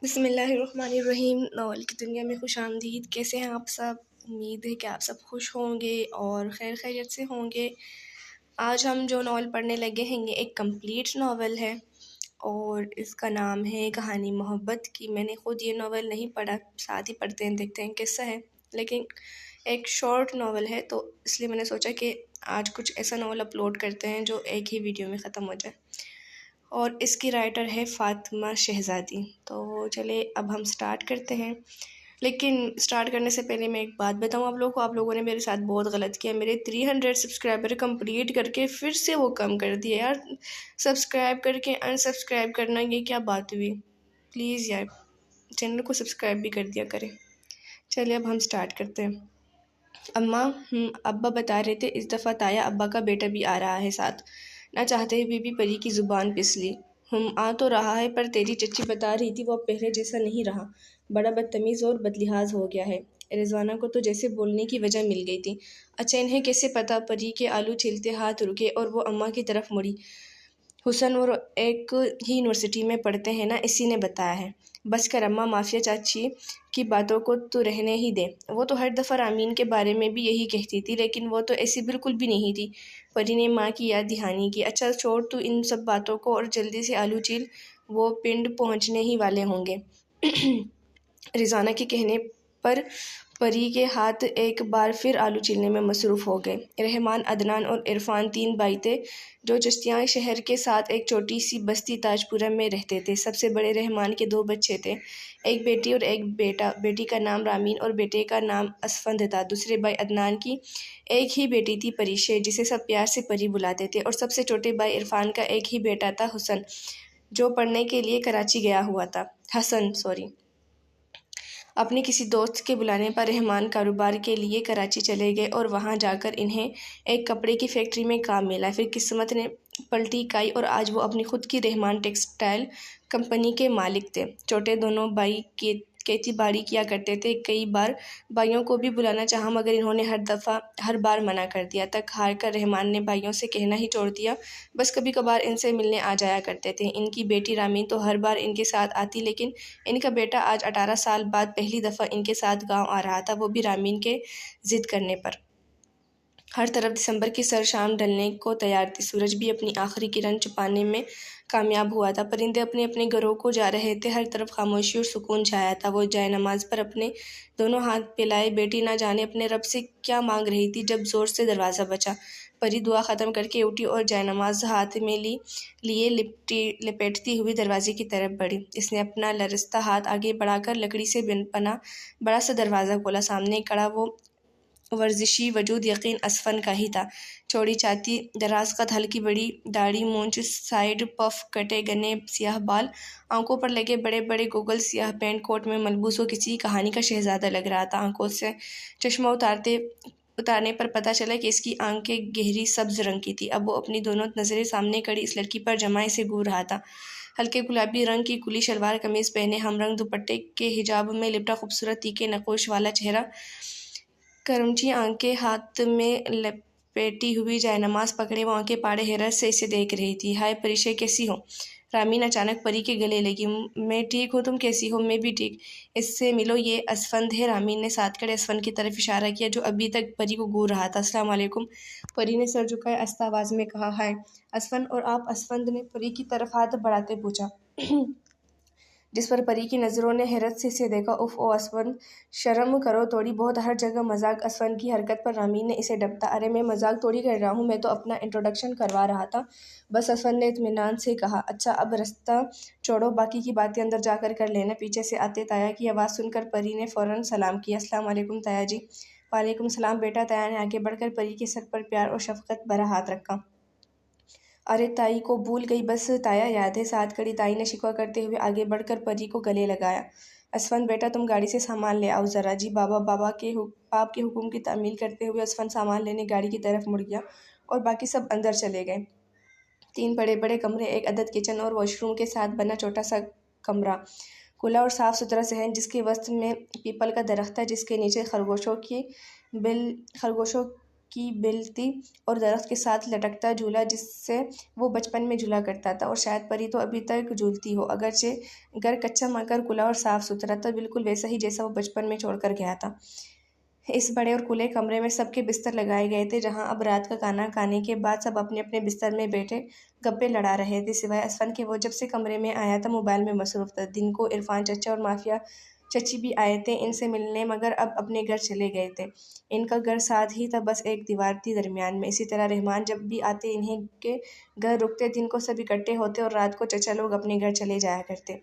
بسم اللہ الرحمن الرحیم۔ ناول کی دنیا میں خوش آمدید۔ کیسے ہیں آپ سب؟ امید ہے کہ آپ سب خوش ہوں گے اور خیر خیریت سے ہوں گے۔ آج ہم جو ناول پڑھنے لگے ہیں یہ ایک کمپلیٹ ناول ہے اور اس کا نام ہے کہانی محبت کی۔ میں نے خود یہ ناول نہیں پڑھا، ساتھ ہی پڑھتے ہیں، دیکھتے ہیں کیسا ہے، لیکن ایک شارٹ ناول ہے تو اس لیے میں نے سوچا کہ آج کچھ ایسا ناول اپلوڈ کرتے ہیں جو ایک ہی ویڈیو میں ختم ہو جائے، اور اس کی رائٹر ہے فاطمہ شہزادی۔ تو چلے اب ہم سٹارٹ کرتے ہیں، لیکن سٹارٹ کرنے سے پہلے میں ایک بات بتاؤں آپ لوگوں کو۔ آپ لوگوں نے میرے ساتھ بہت غلط کیا، میرے 300 سبسکرائبر کمپلیٹ کر کے پھر سے وہ کم کر دیا یار۔ سبسکرائب کر کے انسبسکرائب کرنا یہ کیا بات ہوئی؟ پلیز یار چینل کو سبسکرائب بھی کر دیا کریں۔ چلے اب ہم سٹارٹ کرتے ہیں۔ اماں ابا بتا رہے تھے اس دفعہ تایا ابا کا بیٹا بھی آ رہا ہے ساتھ۔ نہ چاہتے ہوئے بھی پری کی زبان پسلی۔ آ تو رہا ہے، پر تیری چچی بتا رہی تھی وہ اب پہلے جیسا نہیں رہا، بڑا بدتمیز اور بدلحاظ ہو گیا ہے۔ رضوانہ کو تو جیسے بولنے کی وجہ مل گئی تھی۔ اچھا انہیں کیسے پتا؟ پری کے آلو چھیلتے ہاتھ رکے اور وہ اماں کی طرف مڑی۔ حسن اور ایک ہی یونیورسٹی میں پڑھتے ہیں نا، اسی نے بتایا ہے۔ بس کر اماں، مافیا چاچی کی باتوں کو تو رہنے ہی دے، وہ تو ہر دفعہ رامین کے بارے میں بھی یہی کہتی تھی، لیکن وہ تو ایسی بالکل بھی نہیں تھی۔ پری نے ماں کی یاد دہانی کی۔ اچھا چھوڑ تو ان سب باتوں کو اور جلدی سے آلو چھیل، وہ پنڈ پہنچنے ہی والے ہوں گے۔ رضوانہ کے کہنے پر پری کے ہاتھ ایک بار پھر آلو چھیلنے میں مصروف ہو گئے۔ رحمان، عدنان اور عرفان 3 بھائی تھے جو چشتیاں شہر کے ساتھ ایک چھوٹی سی بستی تاج پورہ میں رہتے تھے۔ سب سے بڑے رحمان کے 2 بچے تھے، ایک بیٹی اور ایک بیٹا۔ بیٹی کا نام رامین اور بیٹے کا نام اسفند تھا۔ دوسرے بھائی عدنان کی ایک ہی بیٹی تھی پریشے، جسے سب پیار سے پری بلاتے تھے، اور سب سے چھوٹے بھائی عرفان کا ایک ہی بیٹا تھا حسن، جو پڑھنے کے لیے کراچی گیا ہوا تھا۔ اپنے کسی دوست کے بلانے پر رحمان کاروبار کے لیے کراچی چلے گئے اور وہاں جا کر انہیں ایک کپڑے کی فیکٹری میں کام ملا۔ پھر قسمت نے پلٹی کھائی اور آج وہ اپنی خود کی رحمان ٹیکسٹائل کمپنی کے مالک تھے۔ چھوٹے دونوں بھائی کھیتی باڑی کیا کرتے تھے۔ کئی بار بھائیوں کو بھی بلانا چاہا مگر انہوں نے ہر بار منع کر دیا۔ تک ہار کر رحمان نے بھائیوں سے کہنا ہی چھوڑ دیا، بس کبھی کبھار ان سے ملنے آ جایا کرتے تھے۔ ان کی بیٹی رامین تو ہر بار ان کے ساتھ آتی، لیکن ان کا بیٹا آج 18 سال بعد پہلی دفعہ ان کے ساتھ گاؤں آ رہا تھا، وہ بھی رامین کے ضد کرنے پر۔ ہر طرف دسمبر کی سر شام ڈھلنے کو تیار تھی۔ سورج بھی اپنی آخری کرن چھپانے میں کامیاب ہوا تھا۔ پرندے اپنے اپنے گھروں کو جا رہے تھے۔ ہر طرف خاموشی اور سکون چھایا تھا۔ وہ جائے نماز پر اپنے دونوں ہاتھ پھیلائے بیٹی نہ جانے اپنے رب سے کیا مانگ رہی تھی جب زور سے دروازہ بجا۔ پری دعا ختم کر کے اٹھی اور جائے نماز ہاتھ میں لیے لپیٹتی ہوئی دروازے کی طرف بڑھی۔ اس نے اپنا لرزتا ہاتھ آگے بڑھا کر لکڑی سے بنا بڑا سا دروازہ کھولا۔ سامنے کھڑا وہ ورزشی وجود یقین اسفن کا ہی تھا۔ چوڑی چھاتی، دراز قد، ہلکی بڑی داڑھی، مونچھ سائیڈ پف، کٹے گنے سیاہ بال، آنکھوں پر لگے بڑے بڑے گوگل، سیاہ پینٹ کوٹ میں ملبوس وہ کسی کہانی کا شہزادہ لگ رہا تھا۔ آنکھوں سے چشمہ اتارنے پر پتہ چلا کہ اس کی آنکھیں گہری سبز رنگ کی تھی۔ اب وہ اپنی دونوں نظریں سامنے کھڑی اس لڑکی پر جمائے سے گور رہا تھا۔ ہلکے گلابی رنگ کی کھلی شلوار قمیض پہنے، ہم رنگ دوپٹے کے حجاب میں لپٹا خوبصورت تیکھے نقوش والا چہرہ، کرمچی آنکھیں، ہاتھ میں لپیٹی ہوئی جائے نماز پکڑے وہ آنکھیں پاڑے حیرت سے اسے دیکھ رہی تھی۔ ہائے پریشے، کیسی ہو؟ رامین اچانک پری کے گلے لگی۔ میں ٹھیک ہوں، تم کیسی ہو؟ میں بھی ٹھیک۔ اس سے ملو، یہ اسفند ہے۔ رامین نے ساتھ کھڑے اسفند کی طرف اشارہ کیا جو ابھی تک پری کو گور رہا تھا۔ السلام علیکم، پری نے سر جھکائے آہستہ آواز میں کہا۔ ہائے اسفند، اور آپ؟ اسفند نے پری کی طرف ہاتھ بڑھاتے پوچھا، جس پر پری کی نظروں نے حیرت سے اسے دیکھا۔ اف او اسفند، شرم کرو تھوڑی بہت، ہر جگہ مذاق۔ اسفند کی حرکت پر رامین نے اسے ڈپتا۔ ارے میں مذاق تھوڑی کر رہا ہوں، میں تو اپنا انٹروڈکشن کروا رہا تھا بس، اسفند نے اطمینان سے کہا۔ اچھا اب راستہ چھوڑو، باقی کی باتیں اندر جا کر لینا۔ پیچھے سے آتے تایا کی آواز سن کر پری نے فوراً سلام کیا۔ السلام علیکم تایا جی۔ وعلیکم السلام بیٹا۔ تایا نے آگے بڑھ کر پری کے سر پر پیار اور شفقت بھرا ہاتھ رکھا۔ ارے تائی کو بھول گئی، بس تایا یاد ہے۔ ساتھ کھڑی تائی نے شکوہ کرتے ہوئے آگے بڑھ کر پری کو گلے لگایا۔ اسفند بیٹا تم گاڑی سے سامان لے آؤ ذرا۔ جی بابا۔ باپ کے حکم کی تعمیل کرتے ہوئے اسفند سامان لینے گاڑی کی طرف مڑ گیا اور باقی سب اندر چلے گئے۔ 3 بڑے بڑے کمرے، ایک عدد کچن اور واش روم کے ساتھ بنا چھوٹا سا کمرہ، کھلا اور صاف ستھرا صحن جس کے وسط میں پیپل کا درخت تھا، جس کے نیچے خرگوشوں کی بل تھی اور درخت کے ساتھ لٹکتا جھولا جس سے وہ بچپن میں جھولا کرتا تھا، اور شاید پری تو ابھی تک جھولتی ہو، اگرچہ گھر کچا مگر کھلا اور صاف ستھرا تھا، بالکل ویسا ہی جیسا وہ بچپن میں چھوڑ کر گیا تھا۔ اس بڑے اور کھلے کمرے میں سب کے بستر لگائے گئے تھے، جہاں اب رات کا کھانا کھانے کے بعد سب اپنے اپنے بستر میں بیٹھے گپے لڑا رہے تھے، سوائے اسفن کے۔ وہ جب سے کمرے میں آیا تھا موبائل میں مصروف تھا۔ دن کو عرفان چچا اور مافیا چچی بھی آئے تھے ان سے ملنے، مگر اب اپنے گھر چلے گئے تھے۔ ان کا گھر ساتھ ہی تھا، بس ایک دیوار تھی درمیان میں۔ اسی طرح رحمان جب بھی آتے انہیں کے گھر رکتے، دن کو سب اکٹھے ہوتے اور رات کو چچا لوگ اپنے گھر چلے جایا کرتے۔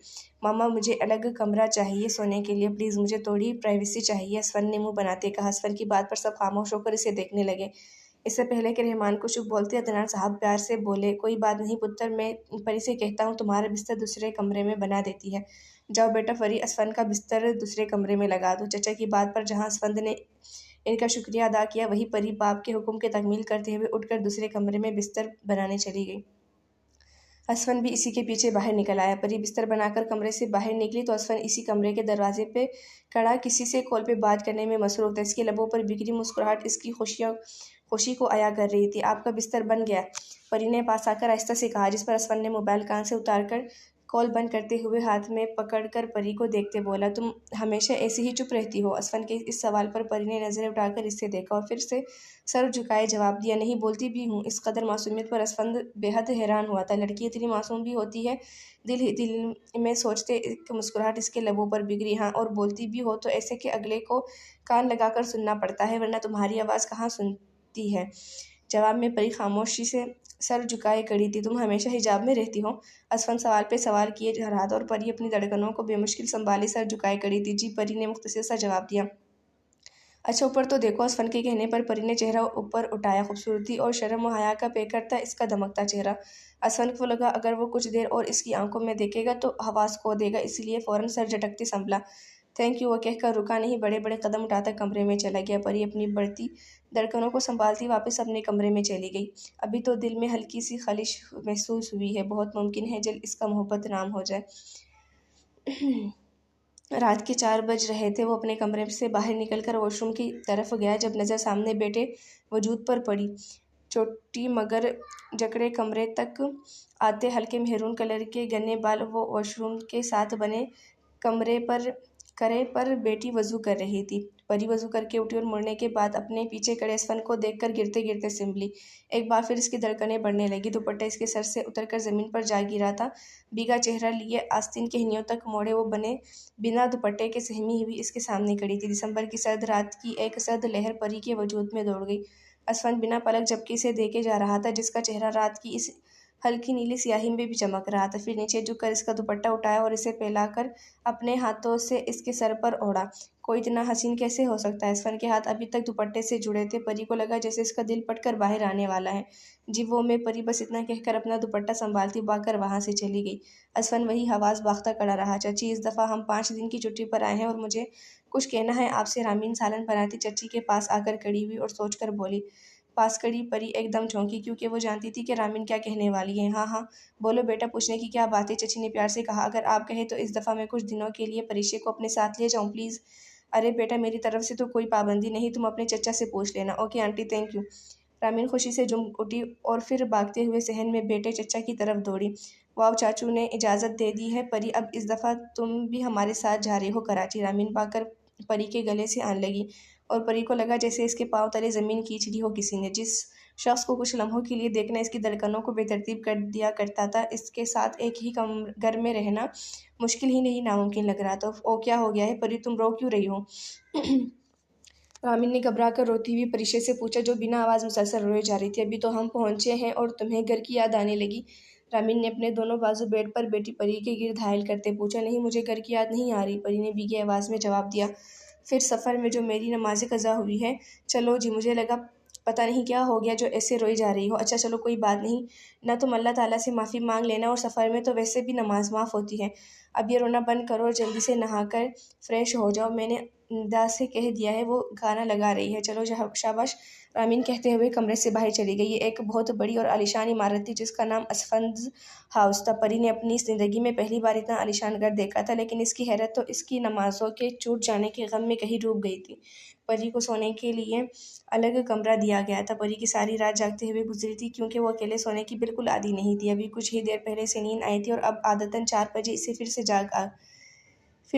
ماما مجھے الگ کمرہ چاہیے سونے کے لیے، پلیز مجھے تھوڑی پرائیویسی چاہیے، اسفن نے منہ بناتے کہا۔ اسفن کی بات پر سب خاموش ہو کر اسے دیکھنے لگے۔ اس سے پہلے کہ رحمان کچھ بولتے عدنان صاحب پیار سے بولے، کوئی بات نہیں پتر، میں پری سے کہتا ہوں تمہارا بستر دوسرے کمرے میں بنا دیتی ہے۔ جاؤ بیٹا پری، اسفن کا بستر دوسرے کمرے میں لگا دو۔ چچا کی بات پر جہاں اسفن نے ان کا شکریہ ادا کیا، وہیں پری باپ کے حکم کی تکمیل کرتے ہوئے اٹھ کر دوسرے کمرے میں بستر بنانے چلی گئی۔ اسفن بھی اسی کے پیچھے باہر نکل آیا۔ پری بستر بنا کر کمرے سے باہر نکلی تو اسفن اسی کمرے کے دروازے پہ کھڑا کسی سے کال پہ بات کرنے میں مصروف تھا۔ اس کے لبوں پر بکھری مسکراہٹ اس کی خوشی کو عیاں کر رہی تھی۔ آپ کا بستر بن گیا، پری نے پاس آ کر آہستہ سے کہا، جس پر اسفن نے موبائل کان سے اتار کر کال بند کرتے ہوئے ہاتھ میں پکڑ کر پری کو دیکھتے بولا، تم ہمیشہ ایسے ہی چپ رہتی ہو؟ اسفن کے اس سوال پر پری نے نظریں اٹھا کر اسے دیکھا اور پھر سے سر جھکائے جواب دیا، نہیں بولتی بھی ہوں۔ اس قدر معصومیت پر اسفن بے حد حیران ہوا تھا۔ لڑکی اتنی معصوم بھی ہوتی ہے؟ دل ہی دل میں سوچتے ایک مسکراہٹ اس کے لبوں پر بگڑی، ہاں، اور بولتی بھی ہو تو ایسے کہ اگلے کو کان لگا کر سننا پڑتا ہے، ورنہ تمہاری آواز کہاں سنتی ہے؟ جواب میں پری خاموشی سے سر جھکائے کھڑی تھی۔ تم ہمیشہ حجاب میں رہتی ہو؟ اسفن سوال پہ سوال کیے جا رہا تھا اور پری اپنی دھڑکنوں کو بے مشکل سنبھالے سر جھکائے کھڑی تھی۔ جی، پری نے مختصر سا جواب دیا۔ اچھا اوپر تو دیکھو۔ اسفن کے کہنے پر پری نے چہرہ اوپر اٹھایا۔ خوبصورتی اور شرم و حیا کا پیکر تھا اس کا دمکتا چہرہ۔ اسفن کو لگا اگر وہ کچھ دیر اور اس کی آنکھوں میں دیکھے گا تو حواس کھو دے گا، اس لیے فوراً سر جھٹکتے سنبھلا۔ تھینک یو، وہ کہہ کر رکا نہیں، بڑے بڑے قدم اٹھاتا کمرے میں چلا گیا۔ پری اپنی بڑھتی دھڑکنوں کو سنبھالتی واپس اپنے کمرے میں چلی گئی۔ ابھی تو دل میں ہلکی سی خلش محسوس ہوئی ہے، بہت ممکن ہے جلد اس کا محبت نام ہو جائے۔ رات کے 4 بج رہے تھے۔ وہ اپنے کمرے سے باہر نکل کر واش روم کی طرف گیا، جب نظر سامنے بیٹھے وجود پر پڑی۔ چھوٹی مگر جکڑے کمرے تک آتے ہلکے میرون کلر کے گھنے بال وہ واش روم کے ساتھ بنے کمرے پر کرے پر بیٹھی وضو کر رہی تھی۔ پری وضو کر کے اٹھی اور مڑنے کے بعد اپنے پیچھے کھڑے اسفن کو دیکھ کر گرتے گرتے سنبھلی۔ ایک بار پھر اس کی دھڑکنیں بڑھنے لگی۔ دوپٹہ اس کے سر سے اتر کر زمین پر جا گرا تھا۔ بھیگا چہرہ لیے آستین کے ہنھیوں تک موڑے وہ بنا دوپٹے کے سہمی ہوئی اس کے سامنے کھڑی تھی۔ دسمبر کی سرد رات کی ایک سرد لہر پری کے وجود میں دوڑ گئی۔ اسفن بنا پلک جھپکے اسے دیکھے جا رہا تھا، جس کا چہرہ رات کی اس ہلکی نیلی سیاہی میں بھی چمک رہا تھا۔ پھر نیچے جھک کر اس کا دوپٹہ اٹھایا اور اسے پھیلا کر اپنے ہاتھوں سے اس کے سر پر اوڑھا۔ کوئی اتنا حسین کیسے ہو سکتا ہے؟ اسفن کے ہاتھ ابھی تک دوپٹے سے جڑے تھے۔ پری کو لگا جیسے اس کا دل پھٹ کر باہر آنے والا ہے۔ جی وہ میں پری بس اتنا کہہ کر اپنا دوپٹہ سنبھالتی بھاگ کر وہاں سے چلی گئی۔ اسفن وہی حواس باختہ کھڑا رہا۔ چچی اس دفعہ ہم 5 دن کی چھٹی پر آئے ہیں اور مجھے کچھ کہنا ہے آپ سے۔ رامین سالن بناتی چچی کے پاس آ کر کھڑی ہوئی اور سوچ کر بولی۔ پاس کھڑی پری ایک دم چونکی، کیونکہ وہ جانتی تھی کہ رامین کیا کہنے والی ہے۔ ہاں ہاں بولو بیٹا، پوچھنے کی کیا بات ہے؟ چچی نے پیار سے کہا۔ اگر آپ کہیں تو اس دفعہ میں کچھ دنوں کے لیے پریشے کو اپنے ساتھ لے جاؤں پلیز؟ ارے بیٹا، میری طرف سے تو کوئی پابندی نہیں، تم اپنے چچا سے پوچھ لینا۔ Okay aunty, thank you. Ramen خوشی سے جھوم اٹھی اور پھر بھاگتے ہوئے صحن میں بیٹھے چچا کی طرف دوڑی۔ واو، چاچو نے اجازت دے دی ہے پری، اب اس دفعہ تم بھی ہمارے ساتھ جا رہے ہو کراچی؟ رامین بھاگ کر پری کے گلے سے آن لگی اور پری کو لگا جیسے اس کے پاؤں تلے زمین کھینچ لی ہو کسی نے۔ جس شخص کو کچھ لمحوں کے لیے دیکھنا اس کی دھڑکنوں کو بے ترتیب کر دیا کرتا تھا، اس کے ساتھ ایک ہی گھر میں رہنا مشکل ہی نہیں ناممکن لگ رہا تھا۔ او کیا ہو گیا ہے پری، تم رو کیوں رہی ہو؟ رامین نے گھبرا کر روتی ہوئی پریشے سے پوچھا، جو بنا آواز مسلسل روئے جا رہی تھی۔ ابھی تو ہم پہنچے ہیں اور تمہیں گھر کی یاد آنے لگی؟ رامین نے اپنے دونوں بازو بیڈ پر بیٹھی پری کے گرد حائل کرتے پوچھا۔ نہیں، مجھے گھر کی یاد نہیں آ رہی، پری نے بھیگی آواز میں جواب دیا۔ پھر سفر میں جو میری نمازیں قضا ہوئی ہیں؟ چلو جی، مجھے لگا پتہ نہیں کیا ہو گیا جو ایسے روئی جا رہی ہو۔ اچھا چلو کوئی بات نہیں، نہ تم اللہ تعالیٰ سے معافی مانگ لینا، اور سفر میں تو ویسے بھی نماز معاف ہوتی ہے۔ اب یہ رونا بند کرو اور جلدی سے نہا کر فریش ہو جاؤ، میں نے ندا سے کہہ دیا ہے، وہ گانا لگا رہی ہے، چلو شاباش، رامین کہتے ہوئے کمرے سے باہر چلی گئی۔ یہ ایک بہت بڑی اور عالیشان عمارت تھی جس کا نام اسفندز ہاؤس تھا۔ پری نے اپنی زندگی میں پہلی بار اتنا عالیشان گھر دیکھا تھا، لیکن اس کی حیرت تو اس کی نمازوں کے چھوٹ جانے کے غم میں کہیں ڈوب گئی تھی۔ پری کو سونے کے لیے الگ کمرہ دیا گیا تھا۔ پری کی ساری رات جاگتے ہوئے گزری تھی کیونکہ وہ اکیلے سونے کی بالکل عادی نہیں تھی۔ ابھی کچھ ہی دیر پہلے سے نیند آئی تھی اور اب عادتاً 4 بجے اسے پھر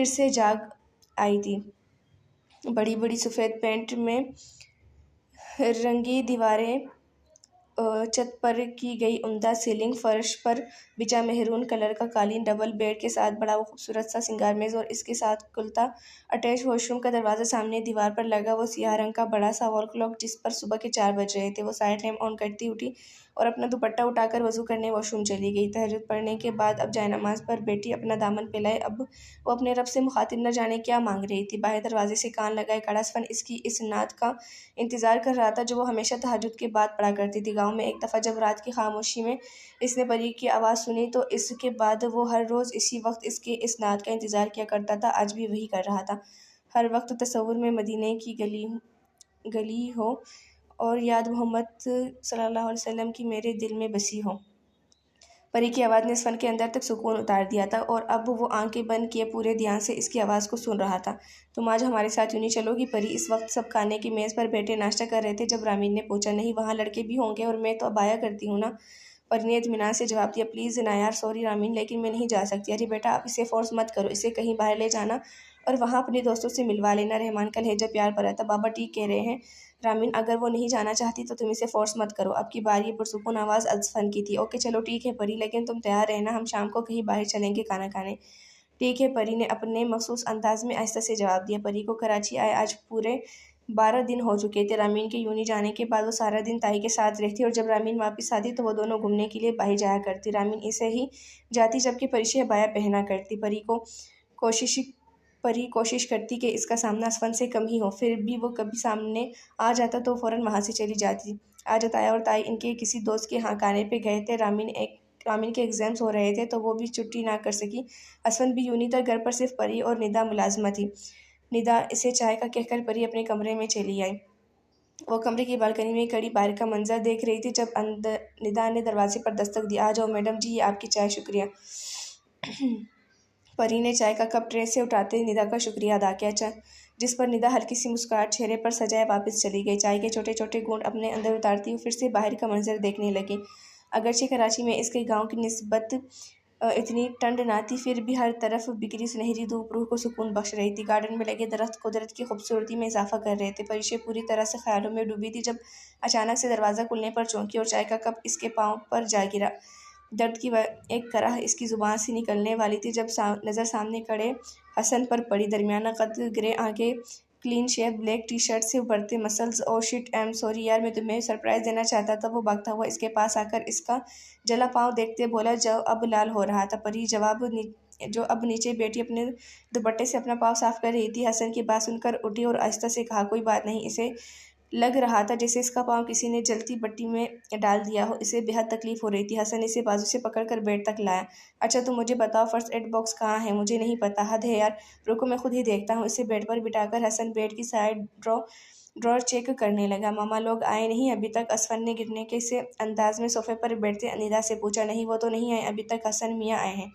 سے جاگ آئی تھی۔ بڑی بڑی سفید پینٹ میں رنگی دیواریں، چھت پر کی گئی عمدہ سیلنگ، فرش پر بچھا میرون کلر کا قالین، ڈبل بیڈ کے ساتھ بڑا خوبصورت سا سنگار میز اور اس کے ساتھ کھلتا اٹیچ واش روم کا دروازہ، سامنے دیوار پر لگا وہ سیاہ رنگ کا بڑا سا وال کلاک جس پر صبح کے 4 بج رہے تھے۔ وہ سائڈ لیمپ آن کرتی اٹھی اور اپنا دوپٹہ اٹھا کر وضو کرنے واش روم چلی گئی۔ تہجد پڑھنے کے بعد اب جائے نماز پر بیٹھی، اپنا دامن پھیلائے، اب وہ اپنے رب سے مخاطب نہ جانے کیا مانگ رہی تھی۔ باہر دروازے سے کان لگائے کھڑا اسفند اس کی اس نعت کا انتظار کر رہا تھا جو وہ ہمیشہ تہجد کے بعد پڑھا کرتی تھی۔ گاؤں میں ایک دفعہ جب رات کی خاموشی میں اس نے پری کی آواز سنی تو اس کے بعد وہ ہر روز اسی وقت اس کے اس نعت کا انتظار کیا کرتا تھا۔ آج بھی وہی کر رہا تھا۔ ہر وقت تصور میں مدینے کی گلی ہو اور یاد محمد صلی اللہ علیہ وسلم کی میرے دل میں بسی ہو۔ پری کی آواز نے اسفند کے اندر تک سکون اتار دیا تھا اور اب وہ آنکھیں بند کیے پورے دھیان سے اس کی آواز کو سن رہا تھا۔ تم آج ہمارے ساتھ یوں نہیں چلو گی پری؟ اس وقت سب کھانے کی میز پر بیٹھے ناشتہ کر رہے تھے جب رامین نے پوچھا۔ نہیں، وہاں لڑکے بھی ہوں گے اور میں تو اب آیا کرتی ہوں نا، پری نے اطمینان سے جواب دیا۔ پلیز نا یار، سوری رامین، لیکن میں نہیں جا سکتی۔ ارے بیٹا، آپ اسے فورس مت کرو، اسے کہیں باہر لے جانا اور وہاں اپنے دوستوں سے ملوا لینا۔ رحمان کا لہجہ پیار بھرا تھا۔ بابا ٹھیک کہہ رہے ہیں رامین، اگر وہ نہیں جانا چاہتی تو تم اسے فورس مت کرو۔ اب کی بار یہ پرسکون آواز اسفند کی تھی۔ اوکے چلو ٹھیک ہے پری، لیکن تم تیار رہنا، ہم شام کو کہیں باہر چلیں گے کھانا کھانے۔ ٹھیک ہے پری نے اپنے مخصوص انداز میں آہستہ سے جواب دیا۔ پری کو کراچی آئے آج پورے 12 دن ہو چکے تھے۔ رامین کے یوں نہیں جانے کے بعد وہ سارا دن طائی کے ساتھ رہتی اور جب رامین واپس آتی تو وہ دونوں گھومنے کے لیے باہر جایا کرتی۔ رامین اسے ہی جاتی جبکہ پری سے عبایا پہنا کرتی۔ پری کوشش کرتی کہ اس کا سامنا اسفند سے کم ہی ہو، پھر بھی وہ کبھی سامنے آ جاتا تو فوراً وہاں سے چلی جاتی۔ آج عطایہ اور طائی ان کے کسی دوست کے ہاں کھانے پہ گئے تھے۔ رامین کے ایگزامز ہو رہے تھے تو وہ بھی چھٹی نہ کر سکی۔ اسفند بھی یوں نہیں تھا، گھر پر صرف پری اور ندا ملازمہ تھی۔ ندا اسے چائے کا کہہ کر پری اپنے کمرے میں چلی آئی۔ وہ کمرے کی بالکنی میں کھڑی باہر کا منظر دیکھ رہی تھی جب ندا نے دروازے پر دستک دی۔ آ جاؤ میڈم جی، یہ آپ کی چائے۔ شکریہ۔ پری نے چائے کا کپ ٹرے سے اٹھاتے ندا کا شکریہ ادا کیا، جس پر ندا ہلکی سی مسکراہٹ چہرے پر سجائے واپس چلی گئی۔ چائے کے چھوٹے چھوٹے گھونٹ اپنے اندر اتارتی وہ پھر سے باہر کا منظر دیکھنے لگی۔ اگرچہ کراچی میں اس کے گاؤں کی نسبت اتنی ٹھنڈ نہ تھی، پھر بھی ہر طرف بکھری سنہری دھوپ روح کو سکون بخش رہی تھی۔ گارڈن میں لگے درخت قدرت کی خوبصورتی میں اضافہ کر رہے تھے۔ پری پوری طرح سے خیالوں میں ڈوبی تھی جب اچانک سے دروازہ کھلنے پر چونکی اور چائے کا کپ اس کے پاؤں پر جا گرا۔ درد کی ایک کرہ اس کی زبان سے نکلنے والی تھی جب نظر سامنے کھڑے حسن پر پڑی۔ درمیانہ قد، گرے آنکھیں، clean Shiv black tea shirt سے ابھرتے مسلز۔ او شٹ، ایم سوری یار، میں تمہیں سرپرائز دینا چاہتا تھا۔ وہ بھاگتا ہوا اس کے پاس آ کر اس کا جلا پاؤں دیکھتے بولا جو اب لال ہو رہا تھا۔ پری جو اب نیچے بیٹھی اپنے دوپٹے سے اپنا پاؤں صاف کر رہی تھی، حسن کی بات سن کر اٹھی اور آہستہ سے کہا، کوئی بات نہیں۔ اسے لگ رہا تھا جیسے اس کا پاؤں کسی نے جلتی بٹی میں ڈال دیا ہو۔ اسے بے حد تکلیف ہو رہی تھی۔ حسن اسے بازو سے پکڑ کر بیڈ تک لایا۔ اچھا تم مجھے بتاؤ فرسٹ ایڈ باکس کہاں ہے؟ مجھے نہیں پتا، حد ہے یار، رکو میں خود ہی دیکھتا ہوں۔ اسے بیڈ پر بٹھا کر حسن بیڈ کی سائڈ ڈرار چیک کرنے لگا۔ ماما لوگ آئے نہیں ابھی تک؟ اسفند نے گرنے کے سے انداز میں صوفے پر بیٹھتے ندا سے پوچھا۔ نہیں وہ تو نہیں آئے ابھی تک، حسن میاں آئے ہیں۔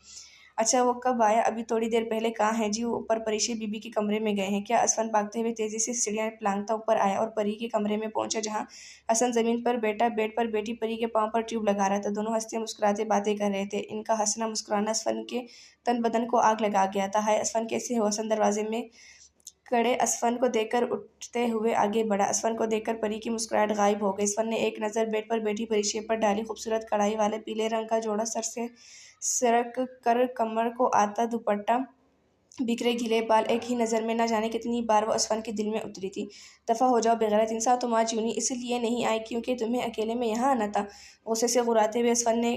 اچھا وہ کب آیا؟ ابھی تھوڑی دیر پہلے۔ کہاں ہیں جی؟ وہ اوپر پری بی بی کے کمرے میں گئے ہیں کیا؟ اسفند بھاگتے ہوئے تیزی سے سیڑھیاں پلانگتا اوپر آیا اور پری کے کمرے میں پہنچا جہاں حسن زمین پر بیٹھا بیڈ پر بیٹھی پری کے پاؤں پر ٹیوب لگا رہا تھا۔ دونوں ہنستے مسکراتے باتیں کر رہے تھے۔ ان کا ہنسنا مسکرانا اسفند کے تن بدن کو آگ لگا گیا تھا۔ ہائے اسفند کیسے ہو؟ حسن دروازے میں کھڑے اسفند کو دیکھ کر اٹھتے ہوئے آگے بڑھا۔ اسفند کو دیکھ کر پری کی مسکراہٹ غائب ہو گئی۔ اسفند نے ایک نظر بیڈ پر بیٹھی پری پر ڈالی۔ خوبصورت کڑھائی والے پیلے رنگ کا جوڑا سر سے سرک کر کمر کو آتا، دوپٹہ، بکھرے گیلے بال، ایک ہی نظر میں نہ جانے کتنی بار وہ اسفند کے دل میں اتری تھی۔ دفعہ ہو جاؤ بے غیرت انسان، تم آج یوں اس لیے نہیں آئی کیونکہ تمہیں اکیلے میں یہاں آنا تھا؟ غصے سے غراتے ہوئے اسفند نے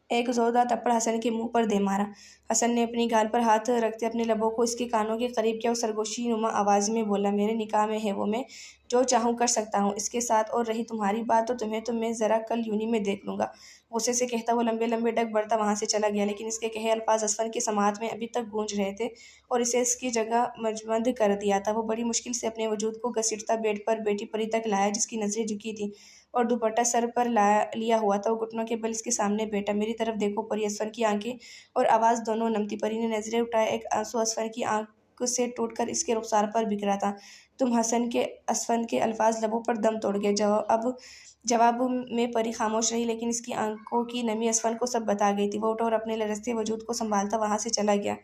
ایک زوردار تھپڑ حسن کے منہ پر دے مارا۔ حسن نے اپنی گال پر ہاتھ رکھتے اپنے لبوں کو اس کے کانوں کے قریب کیا اور سرگوشی نما آواز میں بولا، میرے نکاح میں ہے وہ، میں جو چاہوں کر سکتا ہوں اس کے ساتھ، اور رہی تمہاری بات تو تمہیں تو میں ذرا کل یونی میں دیکھ لوں گا۔ غصے سے کہتا وہ لمبے لمبے ڈگ بڑھتا وہاں سے چلا گیا، لیکن اس کے کہے الفاظ اسفن کی سماعت میں ابھی تک گونج رہے تھے اور اسے اس کی جگہ مجمد کر دیا تھا۔ وہ بڑی مشکل سے اپنے وجود کو گھسیٹتا بیڈ پر بیٹھی پری تک لایا، جس کی نظریں جھکی تھیں اور دوپٹہ سر پر لیا ہوا تھا۔ وہ گھٹنوں کے بل اس کے سامنے بیٹھا۔ میری طرف دیکھو پری، اسفن کی آنکھیں اور آواز دونوں نم تھی۔ پری نے نظریں اٹھائے، ایک آنسو اسفن کی آنکھ سے ٹوٹ کر اس کے رخسار پر بکھرا تھا۔ تم حسن کے اسفن کے الفاظ لبوں پر دم توڑ گئے۔ جواب میں پری خاموش رہی، لیکن اس کی آنکھوں کی نمی اسفن کو سب بتا گئی تھی۔ وہ اٹھا اور اپنے لرزتے وجود کو سنبھالتا وہاں سے چلا گیا۔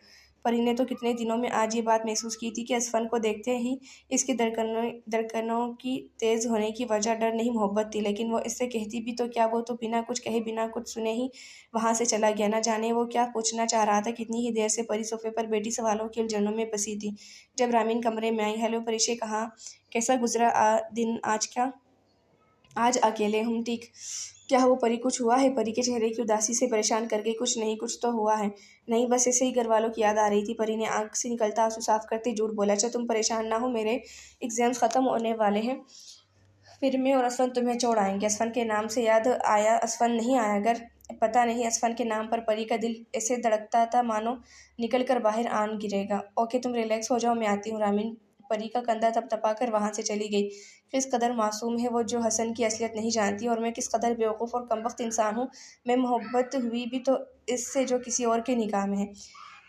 پری نے تو کتنے دنوں میں آج یہ بات محسوس کی تھی کہ اسفن کو دیکھتے ہی اس کی دھڑکنوں کی تیز ہونے کی وجہ ڈر نہیں محبت تھی، لیکن وہ اس سے کہتی بھی تو کیا، وہ تو بنا کچھ کہے بنا کچھ سنے ہی وہاں سے چلا گیا۔ نہ جانے وہ کیا پوچھنا چاہ رہا تھا۔ کتنی ہی دیر سے پری صوفے پر بیٹھی سوالوں کی الجھنوں میں پھنسی تھی۔ جب رامین کمرے میں آئی، ہیلو پریشے، کہاں کیسا گزرا دن آج اکیلے ہم ٹھیک؟ کیا وہ پری کچھ ہوا ہے؟ پری کے چہرے کی اداسی سے پریشان کر گئی۔ کچھ نہیں، کچھ تو ہوا ہے۔ نہیں، بس ایسے ہی گھر والوں کی یاد آ رہی تھی۔ پری نے آنکھ سے نکلتا آنسو صاف کرتے جھوٹ بولا۔ اچھا تم پریشان نہ ہو، میرے ایگزامز ختم ہونے والے ہیں، پھر میں اور اسفن تمہیں چھوڑ آئیں گے۔ اسفن کے نام سے یاد آیا، اسفن نہیں آیا گھر؟ پتہ نہیں، اسفن کے نام پر پری کا دل ایسے دھڑکتا تھا مانو نکل کر باہر آن گرے گا۔ اوکے تم ریلیکس ہو جاؤ، میں آتی ہوں۔ رامین پری کا کندھا تھپتھپا کر وہاں سے چلی گئی۔ کس قدر معصوم ہے وہ، جو حسن کی اصلیت نہیں جانتی، اور میں کس قدر بیوقوف اور کم بخت انسان ہوں۔ میں محبت ہوئی بھی تو اس سے جو کسی اور کے نکاح میں ہے۔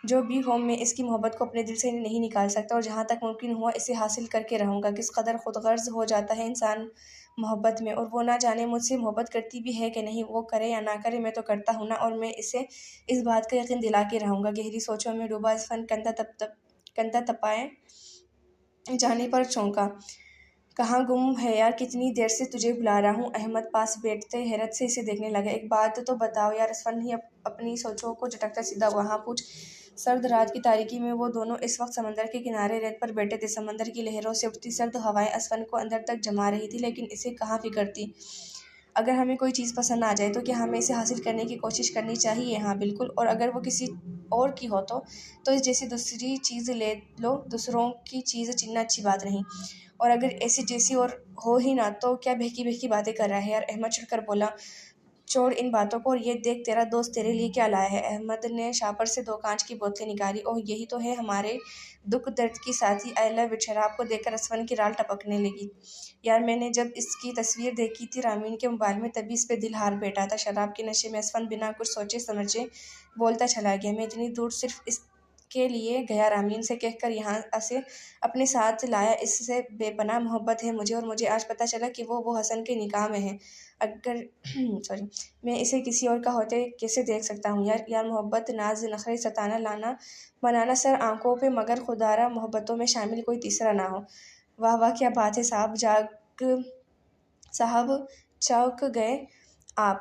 جو بھی ہو، میں اس کی محبت کو اپنے دل سے نہیں نکال سکتا، اور جہاں تک ممکن ہوا اسے حاصل کر کے رہوں گا۔ کس قدر خود غرض ہو جاتا ہے انسان محبت میں، اور وہ نہ جانے مجھ سے محبت کرتی بھی ہے کہ نہیں۔ وہ کرے یا نہ کرے، میں تو کرتا ہوں نا، اور میں اسے اس بات کا یقین دلا کے رہوں گا۔ گہری سوچوں میں ڈوبا اسفن کندھا تپائے جانے پر چونکا۔ کہاں گم ہے یار، کتنی دیر سے تجھے بلا رہا ہوں۔ احمد پاس بیٹھتے حیرت سے اسے دیکھنے لگا۔ ایک بات تو بتاؤ یار، اسفن ہی اپنی سوچوں کو جھٹکتا سیدھا ہوا۔ ہاں پوچھ۔ سرد رات کی تاریکی میں وہ دونوں اس وقت سمندر کے کنارے ریت پر بیٹھے تھے۔ سمندر کی لہروں سے اٹھتی سرد ہوائیں اسفن کو اندر تک جما رہی تھی، لیکن اسے کہاں فکر تھی۔ اگر ہمیں کوئی چیز پسند آ جائے تو کیا ہمیں اسے حاصل کرنے کی کوشش کرنی چاہیے؟ ہاں بالکل، اور اگر وہ کسی اور کی ہو تو اس جیسی دوسری چیز لے لو۔ دوسروں کی چیز چننا اچھی بات نہیں، اور اگر ایسی جیسی اور ہو ہی نہ تو کیا بہکی بہکی باتیں کر رہا ہے یار۔ احمد چڑھ کر بولا، چھوڑ ان باتوں کو، اور یہ دیکھ تیرا دوست تیرے لیے کیا لایا ہے۔ احمد نے شاپر سے 2 کانچ کی بوتلیں نکالی۔ اوہ یہی تو ہے ہمارے دکھ درد کی ساتھی، آئی لو اٹ۔ شراب کو دیکھ کر اسفن کی رال ٹپکنے لگی۔ یار میں نے جب اس کی تصویر دیکھی تھی رامین کے موبائل میں، تبھی اس پہ دل ہار بیٹھا تھا۔ شراب کے نشے میں اسفن بنا کچھ سوچے سمجھے بولتا چلا گیا، میں اتنی دور صرف اس کے لیے گیا رامین سے کہہ کر یہاں سے اپنے ساتھ لایا۔ اس سے بے پناہ محبت ہے مجھے، اور مجھے آج پتہ چلا کہ وہ حسن کے نکاح میں ہے۔ اگر میں اسے کسی اور کا ہوتے کیسے دیکھ سکتا ہوں یار محبت، ناز، نخرے، ستانا، لانا بنانا سر آنکھوں پہ، مگر خدارا محبتوں میں شامل کوئی تیسرا نہ ہو۔ واہ واہ کیا بات ہے صاحب، چونک گئے آپ۔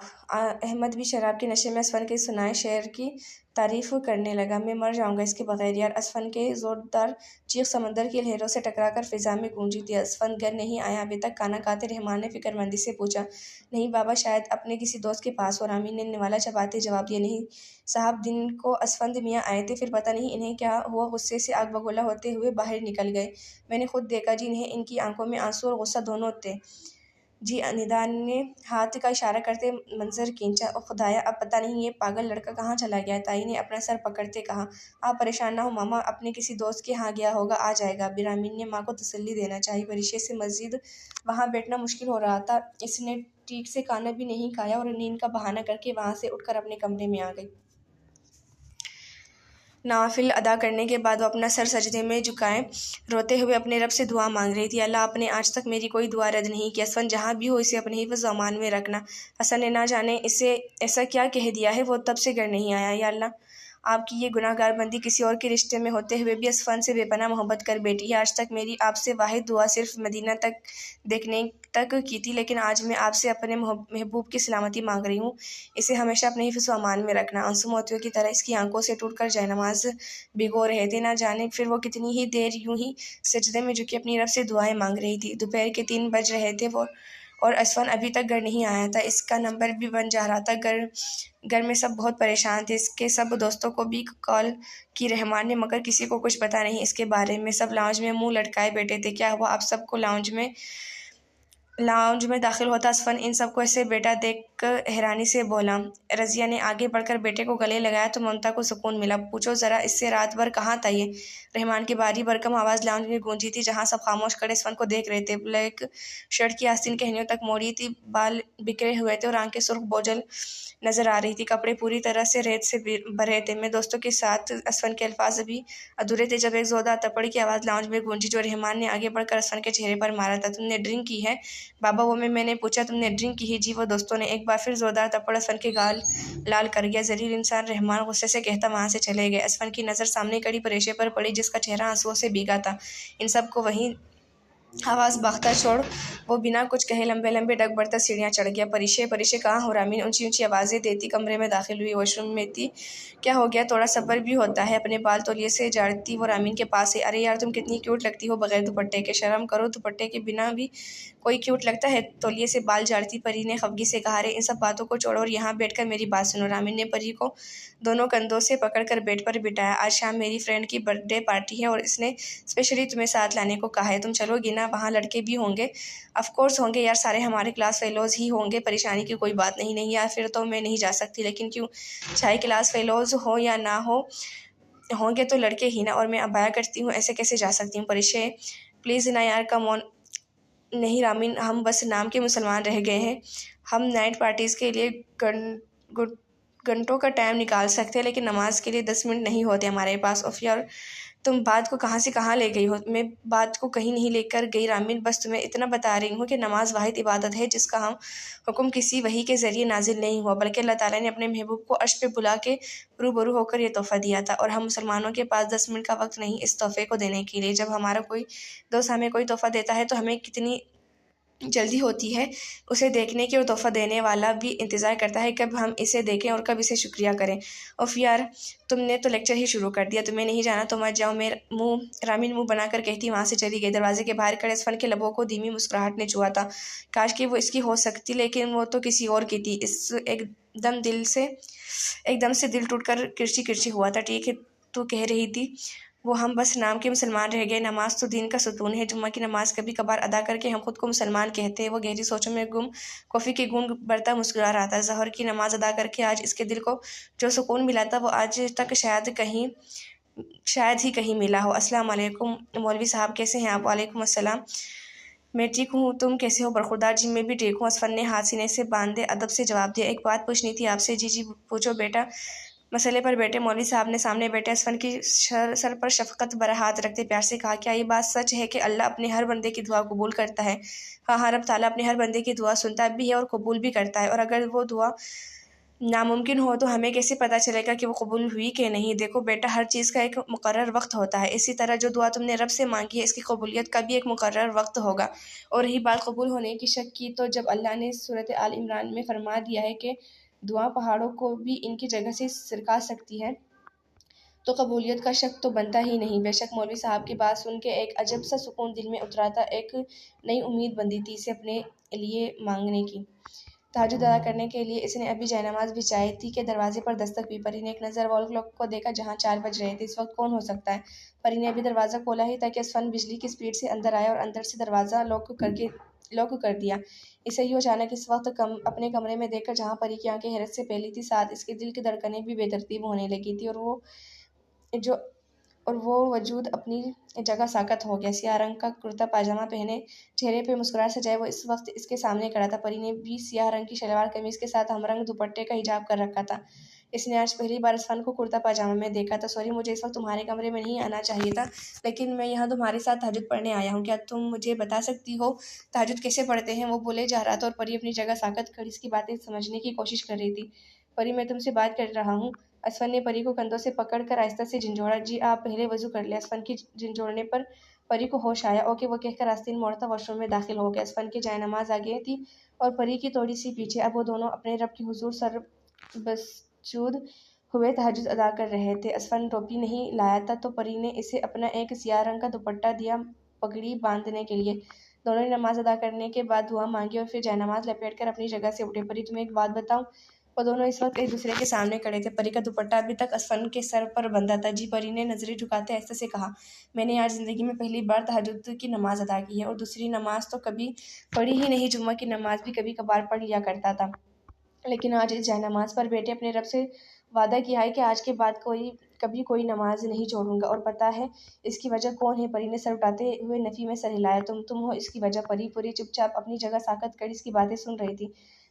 احمد بھی شراب کے نشے میں اسفن کے سنائے شعر کی تعریف کرنے لگا۔ میں مر جاؤں گا اس کے بغیر یار۔ اسفن کے زوردار چیخ سمندر کی لہروں سے ٹکرا کر فضا میں گونجی تھی۔ اسفن گھر نہیں آیا ابھی تک؟ کانا کھاتے رحمان نے فکر مندی سے پوچھا۔ نہیں بابا، شاید اپنے کسی دوست کے پاس ہو، رامین نے نوالا چباتے جواب دیا۔ نہیں صاحب، دن کو اسفند میاں آئے تھے، پھر پتہ نہیں انہیں کیا ہوا، غصے سے آگ بگولا ہوتے ہوئے باہر نکل گئے۔ میں نے خود دیکھا جی انہیں، ان کی آنکھوں میں آنسو اور غصہ دونوں تھے جی۔ ندا نے ہاتھ کا اشارہ کرتے منظر کھینچا۔ او خدایا، اب پتہ نہیں یہ پاگل لڑکا کہاں چلا گیا۔ تائی نے اپنا سر پکڑتے کہا۔ آپ پریشان نہ ہو ماما، اپنے کسی دوست کے ہاں گیا ہوگا، آ جائے گا ابھی۔ رامین نے ماں کو تسلی دینا چاہی۔ پریشے سے مزید وہاں بیٹھنا مشکل ہو رہا تھا۔ اس نے ٹھیک سے کھانا بھی نہیں کھایا اور نیند کا بہانہ کر کے وہاں سے اٹھ کر اپنے کمرے میں آ گئی۔ نوافل ادا کرنے کے بعد وہ اپنا سر سجدے میں جھکائے روتے ہوئے اپنے رب سے دعا مانگ رہی تھی۔ اللہ، آپ نے آج تک میری کوئی دعا رد نہیں کی۔ اسفن جہاں بھی ہو اسے اپنے حفظ و امان میں رکھنا۔ حسن نے نہ جانے اسے ایسا کیا کہہ دیا ہے، وہ تب سے گھر نہیں آیا۔ یا اللہ، آپ کی یہ گناہ گار بندی کسی اور کے رشتے میں ہوتے ہوئے بھی اسفن سے بے پناہ محبت کر بیٹھی ہے۔ آج تک میری آپ سے واحد دعا صرف مدینہ تک دیکھنے تک کی تھی، لیکن آج میں آپ سے اپنے محبوب کی سلامتی مانگ رہی ہوں، اسے ہمیشہ اپنے حفظ و امان میں رکھنا۔ آنسو موتیوں کی طرح اس کی آنکھوں سے ٹوٹ کر جائے-نماز بھگو رہے تھے۔ نہ جانے پھر وہ کتنی ہی دیر یوں ہی سجدے میں جھکی اپنی رب سے دعائیں مانگ رہی تھی۔ دوپہر کے 3 بج رہے تھے اور اسفن ابھی تک گھر نہیں آیا تھا۔ اس کا نمبر بھی بن جا رہا تھا۔ گھر میں سب بہت پریشان تھے۔ اس کے سب دوستوں کو بھی کال کی رحمان نے، مگر کسی کو کچھ پتہ نہیں اس کے بارے میں۔ سب لاؤنج میں منہ لٹکائے بیٹھے تھے۔ کیا ہوا؟ آپ سب کو لاؤنج میں داخل ہوتا اسفن ان سب کو ایسے بیٹھا دیکھ کر حیرانی سے بولا۔ رضیہ نے آگے بڑھ کر بیٹے کو گلے لگایا تو ممتا کو سکون ملا۔ پوچھو ذرا اس سے رات بھر کہاں تھا یہ؟ رحمان کی بھاری بھرکم آواز لاؤنج میں گونجی تھی جہاں سب خاموش کھڑے اسفن کو دیکھ رہے تھے۔ بلیک شرٹ کی آستین کہنیوں تک موڑی تھی، بال بکھرے ہوئے تھے اور آنکھیں سرخ بوجھل نظر آ رہی تھی۔ کپڑے پوری طرح سے ریت سے بھرے تھے۔ میں دوستوں کے ساتھ اسفن کے الفاظ ابھی ادھورے تھے جب ایک زوردار تھپڑ کی آواز لاؤنج میں گونجی جو رحمان نے آگے بڑھ کر اسفن کے چہرے پر مارا تھا۔ تم نے ڈرنک کی ہے بابا؟ وہ میں نے پوچھا۔ تم نے ڈرنک کی ہے؟ جی، وہ دوستوں نے ایک بار پھر زوردار تھپڑ اسفن کے گال لال کر گیا۔ ذلیل انسان، رحمان غصے سے کہتا وہاں سے چلے گئے۔ اسفن کی نظر سامنے کھڑی پریشے پر پڑی جس کا چہرہ آنسوؤں سے بھیگا تھا۔ ان سب کو وہیں آواز باختہ چھوڑ وہ بنا کچھ کہے لمبے لمبے ڈگ بڑھتا سیڑھیاں چڑھ گیا۔ پریشے کہاں ہو؟ رامین اونچی اونچی آوازیں دیتی کمرے میں داخل ہوئی۔ واش روم میں تھی؟ کیا ہو گیا؟ تھوڑا صبر بھی ہوتا ہے۔ اپنے بال تولیے سے جھاڑتی وہ رامین کے پاس آئی۔ ارے یار تم کتنی کیوٹ لگتی ہو بغیر دوپٹے کے، شرم کرو، دوپٹے کے بنا بھی کوئی کیوٹ لگتا ہے؟ تولیے سے بال جھاڑتی پری نے خفگی سے کہا۔ ارے ان سب باتوں کو چھوڑو اور یہاں بیٹھ کر میری بات سنو۔ رامین نے پری کو دونوں کندھوں سے پکڑ کر بیڈ پر بٹھایا۔ آج شام میری فرینڈ کی برتھ ڈے پارٹی ہے اور اس نے اسپیشلی تمہیں ساتھ لانے کو کہا ہے۔ تم چلو گی نا؟ وہاں لڑکے بھی ہوں گے؟ آف کورس ہوں گے یار، سارے ہمارے کلاس فیلوز ہی ہوں گے، پریشانی کی کوئی بات نہیں۔ نہیں یار پھر تو میں نہیں جا سکتی۔ لیکن کیوں؟ چاہے کلاس فیلوز ہو یا نہ ہو، ہوں گے تو لڑکے ہی نا، اور میں ابایا کرتی ہوں، ایسے کیسے جا سکتی ہوں؟ پریشے پلیز نا یار، کم آن۔ نہیں رامین، ہم بس نام کے مسلمان رہ گئے ہیں۔ ہم نائٹ پارٹیز کے لیے گھنٹوں کا ٹائم نکال سکتے ہیں لیکن نماز کے لیے 10 منٹ نہیں ہوتے ہمارے پاس۔ اوف یار تم بات کو کہاں سے کہاں لے گئی ہو؟ میں بات کو کہیں نہیں لے کر گئی رامین، بس تمہیں اتنا بتا رہی ہوں کہ نماز واحد عبادت ہے جس کا حکم کسی وحی کے ذریعے نازل نہیں ہوا، بلکہ اللہ تعالیٰ نے اپنے محبوب کو عرش پہ بلا کے روبرو ہو کر یہ تحفہ دیا تھا، اور ہم مسلمانوں کے پاس 10 منٹ کا وقت نہیں اس تحفے کو دینے کے لیے۔ جب ہمارا کوئی دوست ہمیں کوئی تحفہ دیتا ہے تو ہمیں کتنی جلدی ہوتی ہے اسے دیکھنے کی، اور تحفہ دینے والا بھی انتظار کرتا ہے کب ہم اسے دیکھیں اور کب اسے شکریہ کریں۔ اوف یار تم نے تو لیکچر ہی شروع کر دیا، تمہیں نہیں جانا تو مت جاؤ۔ رامین منہ بنا کر کہتی وہاں سے چلی گئی۔ دروازے کے باہر کھڑے اسفن کے لبوں کو دھیمی مسکراہٹ نے چھوا تھا۔ کاش کہ وہ اس کی ہو سکتی، لیکن وہ تو کسی اور کی تھی۔ ایک دم سے دل ٹوٹ کر کرچی کرچی ہوا تھا۔ ٹھیک ہے تو کہہ رہی تھی وہ ہم بس نام کے مسلمان رہ گئے۔ نماز تو دین کا ستون ہے، جمعہ کی نماز کبھی کبھار ادا کر کے ہم خود کو مسلمان کہتے ہیں۔ وہ گہری سوچوں میں گم کافی کی گھونٹ بھرتا مسکرا رہا تھا۔ ظہر کی نماز ادا کر کے آج اس کے دل کو جو سکون ملا تھا وہ آج تک شاید ہی کہیں ملا ہو۔ السلام علیکم مولوی صاحب، کیسے ہیں آپ؟ وعلیکم السلام، میں ٹھیک ہوں، تم کیسے ہو؟ برخوردار جی میں بھی ٹھیک ہوں، اسفن نے ہاتھ سینے سے باندھے ادب سے جواب دیا۔ ایک بات پوچھنی تھی آپ سے۔ جی پوچھو بیٹا۔ مسئلے پر بیٹھے مولوی صاحب نے سامنے بیٹھے اسفن کی سر پر شفقت بھرا ہاتھ رکھتے پیار سے کہا، کیا یہ بات سچ ہے کہ اللہ اپنے ہر بندے کی دعا قبول کرتا ہے؟ ہاں، رب تعالیٰ اپنے ہر بندے کی دعا سنتا بھی ہے اور قبول بھی کرتا ہے، اور اگر وہ دعا ناممکن ہو تو ہمیں کیسے پتہ چلے گا کہ وہ قبول ہوئی کہ نہیں؟ دیکھو بیٹا، ہر چیز کا ایک مقرر وقت ہوتا ہے، اسی طرح جو دعا تم نے رب سے مانگی ہے اس کی قبولیت کا بھی ایک مقرر وقت ہوگا۔ اور رہی بات قبول ہونے کی شک کی، تو جب اللہ نے سورۃ آل عمران میں فرما دیا ہے کہ دعا پہاڑوں کو بھی ان کی جگہ سے سرکا سکتی ہے، تو قبولیت کا شک تو بنتا ہی نہیں۔ بے شک مولوی صاحب کی بات سن کے ایک عجب سا سکون دل میں اترا تھا، ایک نئی امید بندھی تھی اسے اپنے لیے مانگنے کی۔ تہجد ادا کرنے کے لیے اس نے ابھی جائے نماز بچھائی تھی کہ دروازے پر دستک ہوئی۔ پری نے ایک نظر وال کلاک کو دیکھا جہاں 4 بج رہے تھے۔ اس وقت کون ہو سکتا ہے؟ پری نے ابھی دروازہ کھولا ہی تھا کہ اسفن بجلی کی سپیڈ سے اندر آیا اور اندر سے دروازہ لاک کر دیا۔ اسے یوں اچانک اس وقت اپنے کمرے میں دیکھ کر جہاں پری کی آنکھیں حیرت سے پھیلی تھی، ساتھ اس کے دل کی دھڑکنیں بھی بے ترتیب ہونے لگی تھی، اور وہ وجود اپنی جگہ ساکت ہو گیا۔ سیاہ رنگ کا کرتا پاجامہ پہنے، چہرے پہ مسکراہٹ سجائے وہ اس وقت اس کے سامنے کھڑا تھا۔ پری نے بھی سیاہ رنگ کی شلوار قمیض کے ساتھ ہم رنگ دوپٹے کا حجاب کر رکھا تھا۔ اس نے آج پہلی بار اسفن کو کرتا پاجامہ میں دیکھا تھا۔ سوری، مجھے اس وقت تمہارے کمرے میں نہیں آنا چاہیے تھا، لیکن میں یہاں تمہارے ساتھ تہجد پڑھنے آیا ہوں۔ کیا تم مجھے بتا سکتی ہو تہجد کیسے پڑھتے ہیں؟ وہ بولے جا رہا تھا اور پری اپنی جگہ ساکت کھڑی اس کی باتیں سمجھنے کی کوشش کر رہی تھی۔ پری میں تم سے بات کر رہا ہوں۔ اسفن نے پری کو کندھوں سے پکڑ کر آہستہ سے جھنجھوڑا۔ جی آپ پہلے وضو کر لیں۔ اسفن کی جھنجھوڑنے پر پری کو ہوش آیا۔ اوکے، وہ کہہ کر آستین موڑتا واش روم میں داخل ہو گیا۔ اسفن کی جائے نماز آگے تھی اور پری کی تھوڑی سی پیچھے۔ اب وہ دونوں اپنے رب کے حضور سر بسجود ہوئے تہجد ادا کر رہے تھے۔ اسفن ٹوپی نہیں لایا تھا تو پری نے اسے اپنا ایک سیاہ رنگ کا دوپٹہ دیا پگڑی باندھنے کے لیے۔ دونوں نے نماز ادا کرنے کے بعد دعا مانگی اور پھر جائے نماز لپیٹ کر اپنی جگہ سے اٹھے۔ پری تمہیں ایک بات بتاؤں؟ وہ دونوں اس وقت ایک دوسرے کے سامنے کھڑے تھے۔ پری کا دوپٹہ ابھی تک اسفن کے سر پر بندھا تھا۔ جی، پری نے نظریں جھکاتے آہستہ سے کہا، میں نے آج زندگی میں پہلی بار تہجد کی نماز ادا کی ہے، اور دوسری نماز تو کبھی پڑھی ہی نہیں، جمعہ کی نماز بھی کبھی کبھار پڑھ لیا کرتا تھا۔ لیکن آج اس جائے پر بیٹے اپنے رب سے وعدہ کیا ہے کہ آج کے بعد کبھی کوئی نماز نہیں چھوڑوں گا، اور پتہ ہے اس کی وجہ کون ہے؟ پری نے سر اٹھاتے ہوئے نفی میں سر ہلایا۔ تم ہو اس کی وجہ۔ پری چپ چاپ اپنی جگہ ساکت کر اس کی باتیں سن رہی تھی۔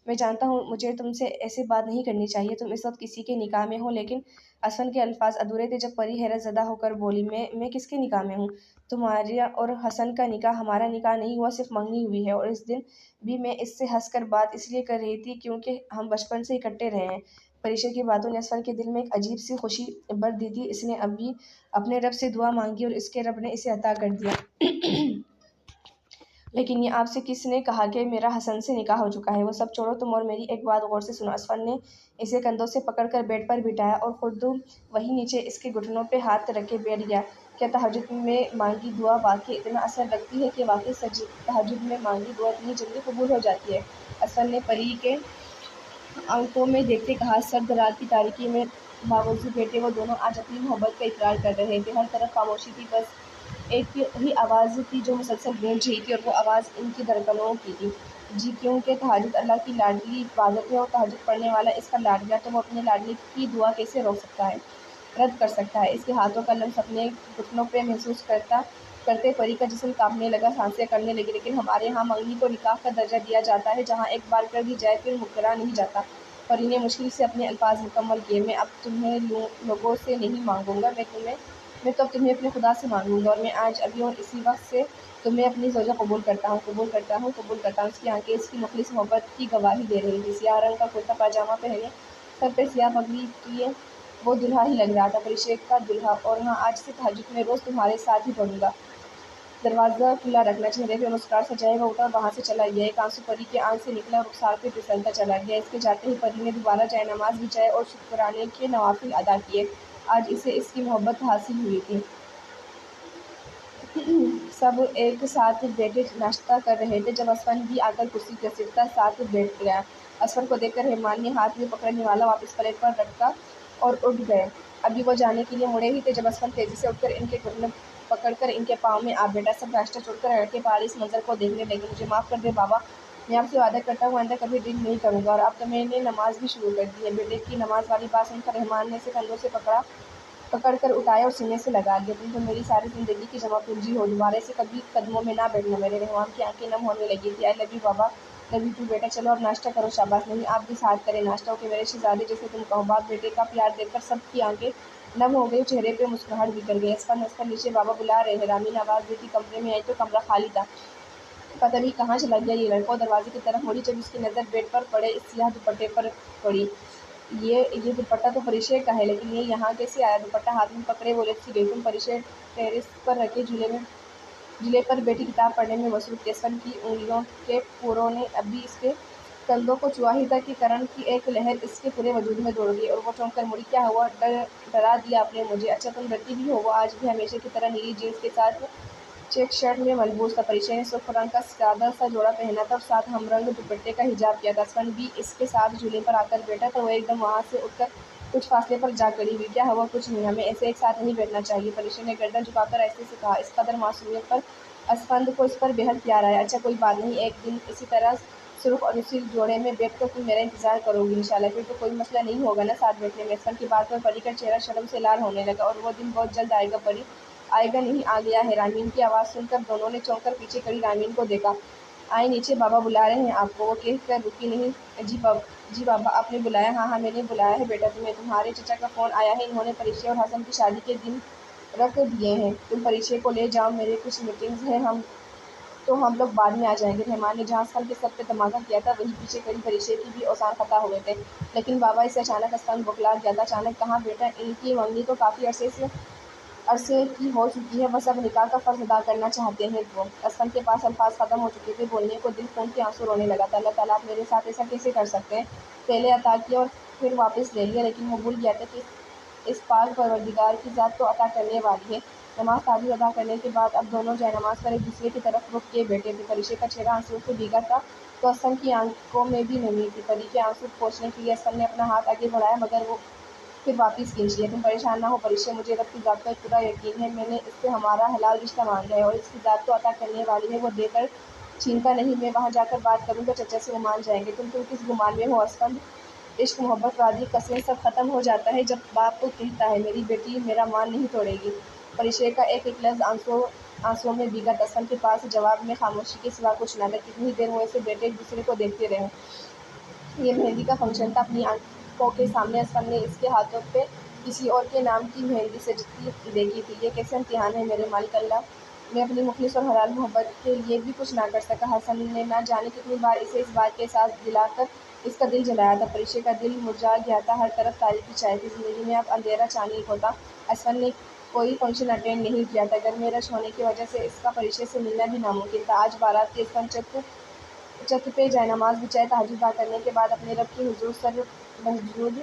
میں جانتا ہوں مجھے تم سے ایسے بات نہیں کرنی چاہیے، تم اس وقت کسی کے نکاح میں ہو، لیکن اسفند کے الفاظ ادھورے تھے جب پری حیرت زدہ ہو کر بولی، میں کس کے نکاح میں ہوں؟ تمہارا اور حسن کا نکاح، ہمارا نکاح نہیں ہوا، صرف منگنی ہوئی ہے، اور اس دن بھی میں اس سے ہنس کر بات اس لیے کر رہی تھی کیونکہ ہم بچپن سے اکٹھے رہے ہیں۔ پریشا کی باتوں نے اسفند کے دل میں ایک عجیب سی خوشی بھر دی تھی۔ اس نے ابھی اپنے رب سے دعا مانگی اور اس کے رب نے اسے عطا کر دیا۔ لیکن یہ آپ سے کس نے کہا کہ میرا حسن سے نکاح ہو چکا ہے؟ وہ سب چھوڑو، تم اور میری ایک بات غور سے سنو۔ اسفند نے اسے کندھوں سے پکڑ کر بیڈ پر بٹھایا اور خود وہیں نیچے اس کے گھٹنوں پہ ہاتھ رکھے بیٹھ گیا۔ کیا تہجد میں مانگی دعا واقعی اتنا اثر رکھتی ہے کہ واقعی تہجد میں مانگی دعا اتنی جلدی قبول ہو جاتی ہے؟ اسفند نے پری کے آنکھوں میں دیکھتے کہا۔ سرد رات کی تاریکی میں باوضو بیٹے وہ دونوں آج اپنی محبت کا اقرار کر رہے تھے۔ ہر طرف خاموشی تھی، بس ایک ہی آواز تھی جو مسلسل گونج رہی تھی، اور وہ آواز ان کی دھڑکنوں کی تھی۔ جی، کیونکہ تہجد اللہ کی لاڈلی عبادت ہے، اور تہجد پڑھنے والا اس پر لاڈ گیا تو وہ اپنے لاڈلے کی دعا کیسے روک سکتا ہے، رد کر سکتا ہے؟ اس کے ہاتھوں کا لمس اپنے گھٹنوں پہ محسوس کرتے پری کا جسم کانپنے لگا، سانسیں اکڑنے لگی۔ لیکن ہمارے ہاں منگنی کو نکاح کا درجہ دیا جاتا ہے، جہاں ایک بار کر دی جائے پھر مکرا نہیں جاتا۔ پری نے مشکل سے اپنے الفاظ مکمل کیے۔ میں اب تمہیں لوگوں سے نہیں مانگوں گا، میں تو اب تمہیں اپنے خدا سے مانگوں گا، اور میں آج ابھی اور اسی وقت سے تمہیں اپنی زوجہ قبول کرتا ہوں، قبول کرتا ہوں، قبول کرتا ہوں۔ اس کی آنکھیں اس کی مخلص محبت کی گواہی دے رہی تھی۔ سیاہ رنگ کا کرتا پاجامہ پہنے، سر پہ سیاہ پگڑی کیے وہ دلہا ہی لگ رہا تھا، پریشے کا دلہا۔ اور ہاں، آج سے تہجد میں روز تمہارے ساتھ ہی پڑھوں گا، دروازہ کھلا رکھنا۔ چہرے پہ مسکراہٹ سجائے وہ اٹھا اور وہاں سے چلا گیا۔ ایک آنسو پری کی آنکھ سے نکلا اور رخسار پہ پھسلتا چلا گیا۔ اس کے جاتے ہی پری نے دوبارہ جائے نماز بچھائے اور شکرانے کے نوافل ادا کیے۔ آج اسے اس کی محبت حاصل ہوئی تھی۔ سب ایک ساتھ بیٹھے ناشتہ کر رہے تھے جب اسفند بھی آ کر کرسی گھسیٹتا ساتھ بیٹھ گیا۔ اسفند کو دیکھ کر رحمان نے ہاتھ میں پکڑنے والا واپس پلیٹ پر رکھا اور اٹھ گئے۔ ابھی وہ جانے کے لیے مڑے ہی تھے جب اسفند تیزی سے اٹھ کر ان کے گھٹنے پکڑ کر ان کے پاؤں میں آ بیٹھا۔ سب ناشتہ چھوڑ کر لڑکے پہاڑ اس منظر کو دیکھنے لگے۔ مجھے معاف کر دیں بابا، میں آپ سے وعدہ کرتا ہوں آئندہ کبھی ڈرنک نہیں کروں گا، اور اب تو میں نے نماز بھی شروع کر دی ہے۔ بیٹے کی نماز والی بات سن کر رحمان نے اسے کندھوں سے پکڑ کر اٹھایا اور سینے سے لگا لیا۔ تم تو میری ساری زندگی کی جمع پونجی ہو، دوبارہ سے کبھی قدموں میں نہ بیٹھنا میرے۔ رحمان کی آنکھیں نم ہونے لگی تھی۔ آئی لو یو بابا، لو یو ٹو بیٹا، چلو اب ناشتہ کرو، شاباش۔ نہیں، آپ بھی ساتھ کریں ناشتہ۔ اوکے میرے شہزادے، جیسے تم کہو۔ باپ بیٹے کا پیار دیکھ کر سب کی آنکھیں نم ہو گئی، چہرے پہ مسکراہٹ بکھر گئی۔ اسفند ہنس کر نیچے بابا بلا رہے ہیں، رامین آواز دیتی کمرے میں آئی تو کمرہ خالی تھا۔ پتہ نہیں کہاں چلا گیا یہ لڑکا۔ وہ دروازے کی طرف مڑی جب اس کی نظر بیڈ پر پڑے اس سیاہ دوپٹے پر پڑی۔ یہ دوپٹہ تو پریشے کا ہے، لیکن یہ یہاں کیسے آیا؟ دوپٹہ ہاتھ میں پکڑے وہ لٹ سی گئی۔ پریشے ٹیرس پر رکھے جھولے پر بیٹھی کتاب پڑھنے میں مصروف تھی۔ اسفند کی انگلیوں کے پوروں نے ابھی اس کے کندھوں کو چھوا ہی تھا کہ کرنٹ کی ایک لہر اس کے پورے وجود میں دوڑ گئی اور وہ چونک کر مڑی۔ کیا ہوا؟ ڈرا دیا آپ نے مجھے؟ اچھا، تم ڈرتی بھی ہو؟ وہ آج بھی ہمیشہ کی طرح نیلی جینس کے ساتھ چیک شرٹ میں ملبوس تھا۔ پریشا نے سرخ رنگ کا سادہ سا جوڑا پہنا تھا اور ساتھ ہم رنگ دوپٹے کا حجاب کیا تھا۔ اسفند بھی اس کے ساتھ جھولے پر آ کر بیٹھا تو وہ ایک دم وہاں سے اٹھ کر کچھ فاصلے پر جا کھڑی ہوئی۔ کیا ہوا؟ کچھ نہیں، ہمیں ایسے ایک ساتھ نہیں بیٹھنا چاہیے، پریشا نے گردن جھکا کر آہستہ سے کہا۔ اس قدر معصومیت پر اسفند کو اس پر بے حد پیار آیا۔ اچھا کوئی بات نہیں، ایک دن اسی طرح سرخ اور اسی جوڑے میں بیٹھ کر تم میرا انتظار کرو گی انشاءاللہ، پھر تو کوئی مسئلہ نہیں ہوگا نا ساتھ بیٹھنے میں؟ اسفند کی بات پر پری کا چہرہ شرم سے لال ہونے لگا۔ اور وہ دن بہت جلد آئے گا پری، آئے گا نہیں آ گیا ہے۔ رامین کی آواز سن کر دونوں نے چونک کر پیچھے کھڑی رامین کو دیکھا۔ آئیں نیچے، بابا بلا رہے ہیں آپ کو، وہ کہہ کر رکی نہیں۔ جی بابا، آپ نے بلایا؟ ہاں میں نے بلایا ہے بیٹا تمہیں، تمہارے چچا کا فون آیا ہے، انہوں نے پریشا اور حسن کی شادی کے دن رکھ دیے ہیں، تم پریشا کو لے جاؤ، میرے کچھ میٹنگز ہیں، تو ہم لوگ بعد میں آ جائیں گے۔ رحمان نے جہاں اسفند کے سر پہ دھماکہ کیا تھا وہیں پیچھے کھڑی پریشا کی بھی اوزان خطا ہوئے تھے۔ لیکن بابا، اسے اچانک اسفند بوکھلا گیا تھا۔ اچانک کہاں بیٹا؟ ان کی منگنی تو کافی عرصے کی ہو چکی ہے، بس اب نکاح کا فرض ادا کرنا چاہتے ہیں وہ۔ اسفند کے پاس الفاظ ختم ہو چکے تھے، بولنے کو دل خون کے آنسو رونے لگا تھا۔ اللہ تعالیٰ، آپ میرے ساتھ ایسا کیسے کر سکتے ہیں؟ پہلے عطا کیا اور پھر واپس لے لیا، لیکن وہ بھول گیا تھا کہ اس پاک پروردگار کی ذات تو عطا کرنے والی ہے۔ نماز تعبیر ادا کرنے کے بعد اب دونوں جائے نماز پر ایک دوسرے کی طرف رخ کیے بیٹھے تھے۔ پریشا کا چہرہ آنسوؤں سے بھیگا تھا تو اسفند کی آنکھوں میں بھی نمی تھی۔ پری کے آنسو پوچھنے کے لیے اسفند نے اپنا ہاتھ آگے بڑھایا، مگر وہ پھر واپس کھینچ لیا۔ تم پریشان نہ ہو پریشا، مجھے رب کی ذات پر پورا یقین ہے، میں نے اس سے ہمارا حلال رشتہ مانگا ہے اور اس کی ذات تو عطا کرنے والی ہے، وہ دے کر چھینتا نہیں۔ میں وہاں جا کر بات کروں گا چچا سے، وہ مان جائیں گے۔ تم کس گمان میں ہو اسفند؟ عشق، محبت، وعدے، قسمیں سب ختم ہو جاتا ہے جب باپ کو کہتا ہے میری بیٹی میرا مان نہیں توڑے گی۔ پریشے کا ایک ایک لفظ آنسوؤں میں بھیگا۔ اسفند کے پاس جواب میں خاموشی کے سوا کچھ نہ تھا۔ کتنی دیر ہوئے سے بیٹے ایک دوسرے کو دیکھتے رہے۔ یہ مہندی کا فنکشن تھا۔ اپنی آنکھوں کے سامنے اسفند نے اس کے ہاتھوں پہ کسی اور کے نام کی مہندی سجتی دیکھی تھی۔ یہ کیسا امتحان ہے میرے مالک اللہ! میں اپنی مخلص اور حلال محبت کے لیے بھی کچھ نہ کر سکا۔ حسن نے نہ جانے کتنی بار اسے اس بات کا احساس دلا کر اس کا دل جلایا تھا۔ پریشے کا دل مرجھا گیا تھا۔ ہر طرف تاریکی چھائی تھی۔ زندگی میں اب اندھیرا چاندنی ہوتا۔ اسفند نے کوئی فنکشن اٹینڈ نہیں کیا تھا۔ گھر میں رش ہونے کی وجہ سے اس کا پریشے سے ملنا بھی ناممکن تھا۔ آج بارات تھی۔ اسفند چھت پہ جائے نماز بچھائے تہجد ادا کرنے کے بعد اپنے رب کے حضور سر مسجود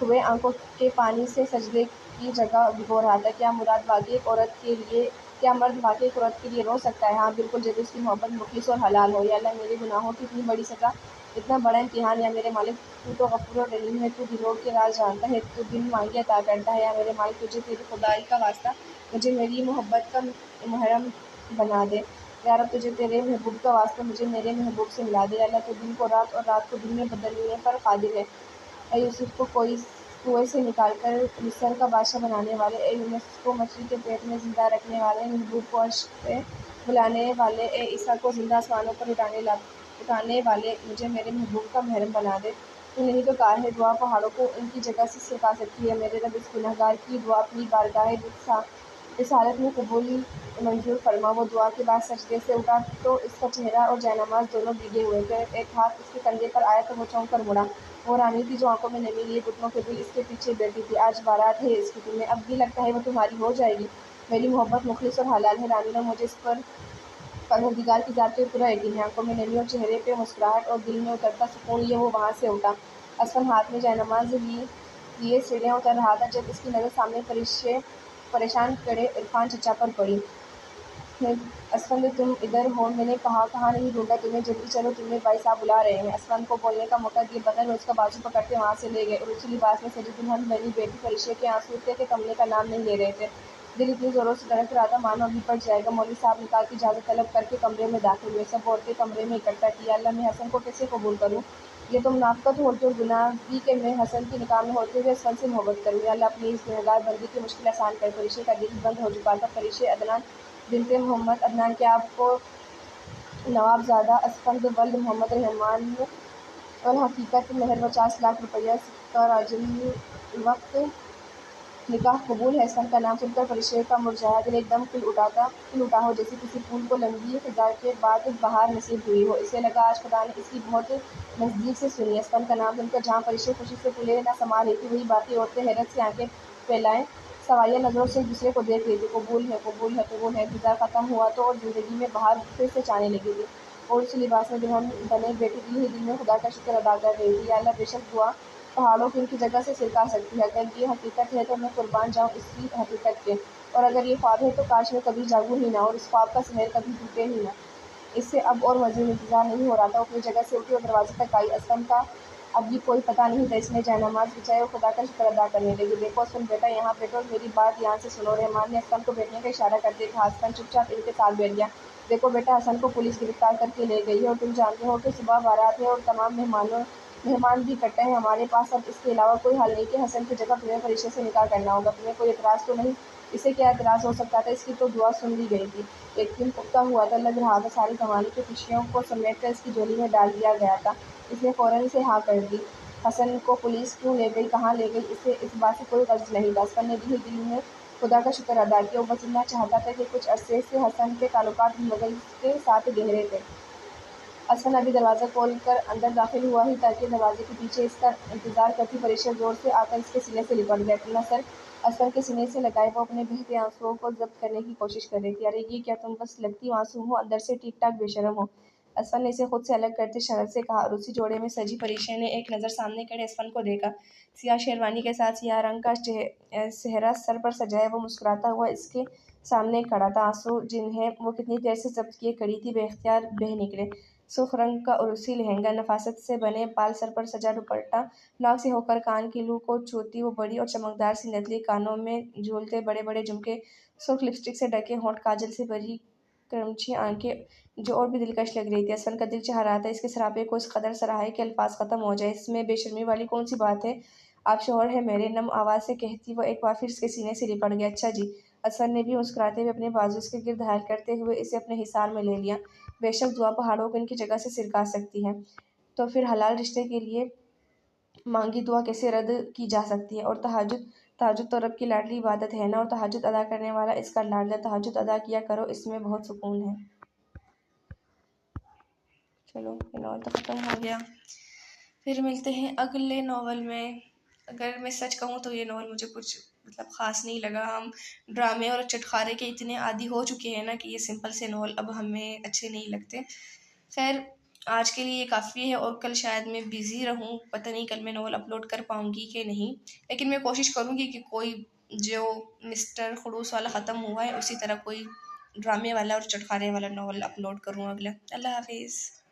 ہوئے آنکھوں کے پانی سے سجدے کی جگہ بھگو رہا تھا۔ کیا مرد واقعی ایک عورت کے لیے رو سکتا ہے؟ ہاں بالکل، جب اس کی محبت مخلص اور حلال ہو۔ یا اللہ میرے گناہوں کی اتنی بڑی سزا، اتنا بڑا امتحان۔ یا میرے مالک تو غفور و رحیم ہے، تو دلوں کے راز جانتا ہے، تو بن مانگے عطا کرتا ہے۔ یا میرے مالک تجھے تیری خدائی کا واسطہ مجھے میری محبت کا محرم بنا دے۔ یا رب تجھے تیرے محبوب کا واسطہ مجھے میرے محبوب سے ملا دے۔ یا اللہ تو دن کو رات اور رات کو دن میں بدلنے پر قادر ہے۔ اے یوسف کو کنویں سے نکال کر مصر کا بادشاہ بنانے والے، اے یونس کو مچھلی کے پیٹ میں زندہ رکھنے والے، اے محبوب کو عرش پہ بلانے والے، اے عیسیٰ کو زندہ آسمانوں پر اٹھانے والے، مجھے میرے محبوب کا محرم بنا دے۔ تو نہیں تو کار ہے دعا پہاڑوں کو ان کی جگہ سے سرکا سکتی ہے۔ میرے رب اس گنہگار کی دعا اپنی بارگاہ رسالت میں قبول منظور فرما۔ وہ دعا کے بعد سجدے سے اٹھا تو اس کا چہرہ اور جائے نماز دونوں بھیگے ہوئے تھے۔ ایک ہاتھ اس کے کندھے پر آیا تو وہ چونک کر مڑا۔ وہ رانی تھی جو آنکھوں میں نمی لیے گھٹنوں کے بل اس کے پیچھے بیٹھی تھی۔ آج بارات ہے اس کی، تمہیں اب بھی لگتا ہے وہ تمہاری ہو جائے گی؟ میری محبت مخلص اور حلال ہے رانینا، مجھے اس پر پروردگار کی ذات پہ پورا یقین ہے۔ آنکھوں میں نمی اور چہرے پہ مسکراہٹ اور دل میں اترتا سکون، یہ وہ وہاں سے اٹھا۔ اسفند ہاتھ میں جائے نماز لیے سیڑھیاں اتر رہا تھا جب اس کی نظر سامنے پریشان کھڑے عرفان چچا پر پڑی۔ اسفند تم ادھر ہو؟ میں نے کہاں نہیں ڈھونڈا تمہیں، جلدی چلو تمہیں بھائی صاحب بلا رہے ہیں۔ اسفند کو بولنے کا موقع دیے بغیر وہ اس کا بازو پکڑتے وہاں سے لے گئے۔ عروسی لباس میں سجی دلہن بنی بیٹی پریشے کے آنسو اتنے کہ تھمنے کا نام نہیں لے رہے تھے۔ دل اتنی زوروں سے دھڑک رہا تھا مانو ابھی پھٹ جائے گا۔ مولوی صاحب نکاح کی اجازت طلب کر کے کمرے میں داخل ہوئے۔ سب عورتیں کمرے میں اکٹھا تھیں۔ یا اللہ میں حسن کو کیسے قبول کروں؟ یہ تو منافقت ہوتی اور گناہ بھی کہ میں حسن کے نکاح میں ہوتے ہوئے اسفند سے محبت کروں۔ یا اللہ اپنی اس گنہگار بندی کی مشکل آسان کر۔ پریشے کا دل بند ہو چکا تھا۔ پریشے عدنان بنت محمد عدنان کے آپ کو نواب زادہ اسفند ولد محمد رحمان الحقیقت مہر 50 لاکھ روپیہ سکہ راجل الوقت نکاح قبول ہے۔ اسفند کا نام سن کر پریشے کا مرجھایا دل ایک دم کھل اٹھا ہو، جیسے کسی پھول کو لمبی خزاں کے بعد بہار نصیب ہوئی ہو۔ اسے لگا آج خدا نے اس کی بہت نزدیک سے سنی۔ اسفند کا نام سن کر جہاں پریشے خوشی سے پھولے نہ سما رہی تھی، وہیں باقی عورتیں حیرت سے آنکھیں پھیلائے سوایہ نظروں سے ایک دوسرے کو دیکھ رہی تھیں۔ قبول ہے، قبول ہے، قبول ہے۔ انتظار ختم ہوا تو اور زندگی میں بہار پھر سے چاہنے لگی تھی۔ اور اسی لباس میں دلہن بنے بیٹی دل ہی دل میں خدا کا شکر ادا کر رہی تھی۔ یا اللہ بے شک دعا پہاڑوں کو ان کی جگہ سے سرکا سکتی ہے۔ اگر یہ حقیقت ہے تو میں قربان جاؤں اسی حقیقت کے، اور اگر یہ خواب ہے تو کاش میں کبھی جاگوں ہی نہ اور اس خواب کا سحر کبھی ٹوٹے ہی نہ۔ اس سے اب اور مزید انتظار نہیں ہو رہا تھا۔ وہ اپنی جگہ سے اٹھی اور دروازے تک آئی۔ اسفند کا اب بھی کوئی پتہ نہیں تھا۔ اس نے جائے نماز بچھائی اور خدا کا شکر ادا کرنے لگی۔ دیکھو اسفند بیٹا یہاں بیٹھو اور میری بات دھیان سے سنو۔ رحمان نے اسفند کو بیٹھنے کا اشارہ کرتے کہا۔ اسفند چپ چاپ ان کے ساتھ بیٹھ گیا۔ دیکھو بیٹا حسن کو پولیس گرفتار کر کے لے گئی ہے اور تم جانتے ہو کہ صبح بارات ہے اور تمام مہمان بھی اکٹھے ہیں۔ ہمارے پاس اب اس کے علاوہ کوئی حل نہیں کہ حسن کی جگہ تمہیں پریشے سے نکاح کرنا ہوگا۔ تمہیں کوئی اعتراض تو نہیں؟ اسے کیا اعتراض ہو سکتا تھا، اس کی تو دعا سن لی گئی تھی۔ یقین پختہ ہوا تھا، لگ رہا تھا سارے زمانے کی خوشیوں کو سمیٹ کر اس کی جھولی میں ڈال دیا گیا تھا۔ اس نے فوراً اسے ہاں کر دی۔ حسن کو پولیس کیوں لے گئی، کہاں لے گئی، اسے اس بات سے کوئی غرض نہیں تھا۔ اسفند نے دل ہی دل میں خدا کا شکر ادا کیا۔ وہ بس اتنا چاہتا تھا کہ کچھ عرصے سے حسن کے تعلقات مغل کے ساتھ گہرے تھے۔ اسفند ابھی دروازہ کھول کر اندر داخل ہوا ہی تھا کہ دروازے کے پیچھے اس کا انتظار کرتی پریشے زور سے آ کر اس کے سینے سے لپٹ گئی۔ اپنا سر اسفند کے سینے سے لگائے وہ اپنے بہتے آنسوؤں کو ضبط کرنے کی کوشش کر رہی تھی۔ ارے یہ کیا، تم بس لگتی معصوم ہو، اندر سے ٹھیک ٹھاک بے شرم ہو، اسفند نے اسے خود سے الگ کرتے شرارت سے کہا۔ عروسی جوڑے میں سجی پریشے نے ایک نظر سامنے کھڑے اسفند کو دیکھا۔ سیاہ شیروانی کے ساتھ سیاہ رنگ کا سہرا سر پر سجائے وہ مسکراتا ہوا اس کے سامنے کھڑا تھا۔ آنسو جنہیں وہ کتنی دیر سے ضبط کیے کھڑی تھی بے اختیار بہہ نکلے۔ سرخ رنگ کا عروسی لہنگا، نفاست سے بنے بال، سر پر سجا دوپٹہ ناک سے ہو کر کان کی لو کو چھوتی وہ بڑی اور چمکدار سی نتلی، کانوں میں جھولتے بڑے بڑے جھمکے، سرخ لپسٹک سے ڈھکے ہونٹ، کاجل سے بھری کرمچی آنکھیں، جو اور بھی دلکش لگ رہی تھی۔ حسن کا دل چاہ رہا تھا اس کے سراپے کو اس قدر سراہے کہ الفاظ ختم ہو جائے۔ اس میں بے شرمی والی کون سی بات ہے؟ آپ شوہر ہیں میرے، نم آواز سے کہتی وہ ایک بار پھر اس کے سینے سے لپٹ گیا۔ اچھا جی۔ حسن نے بھی مسکراتے ہوئے اپنے بازو اس کے گرد حائل کرتے ہوئے اسے اپنے حصار میں لے لیا۔ بے شک دعا پہاڑوں کو ان کی جگہ سے سرکا سکتی ہے، تو پھر حلال رشتے کے لیے مانگی دعا کیسے رد کی جا سکتی ہے؟ اور تہجد تو رب کی لاڈلی عبادت ہے نا، اور تہجد ادا کرنے والا اس کا لاڈلا۔ تہجد ادا کیا کرو، اس میں بہت سکون ہے۔ چلو یہ ناول تو ختم ہو گیا، پھر ملتے ہیں اگلے ناول میں۔ اگر میں سچ کہوں تو یہ ناول مجھے کچھ خاص نہیں لگا۔ ہم ڈرامے اور چٹخارے کے اتنے عادی ہو چکے ہیں نا کہ یہ سمپل سے ناول اب ہمیں اچھے نہیں لگتے۔ خیر آج کے لیے یہ کافی ہے، اور کل شاید میں بیزی رہوں، پتہ نہیں کل میں ناول اپلوڈ کر پاؤں گی کہ نہیں، لیکن میں کوشش کروں گی کہ کوئی جو مسٹر خڑوس والا ختم ہوا ہے اسی طرح کوئی ڈرامے والا اور چٹخارے والا ناول اپلوڈ کروں اگلا۔ اللہ حافظ۔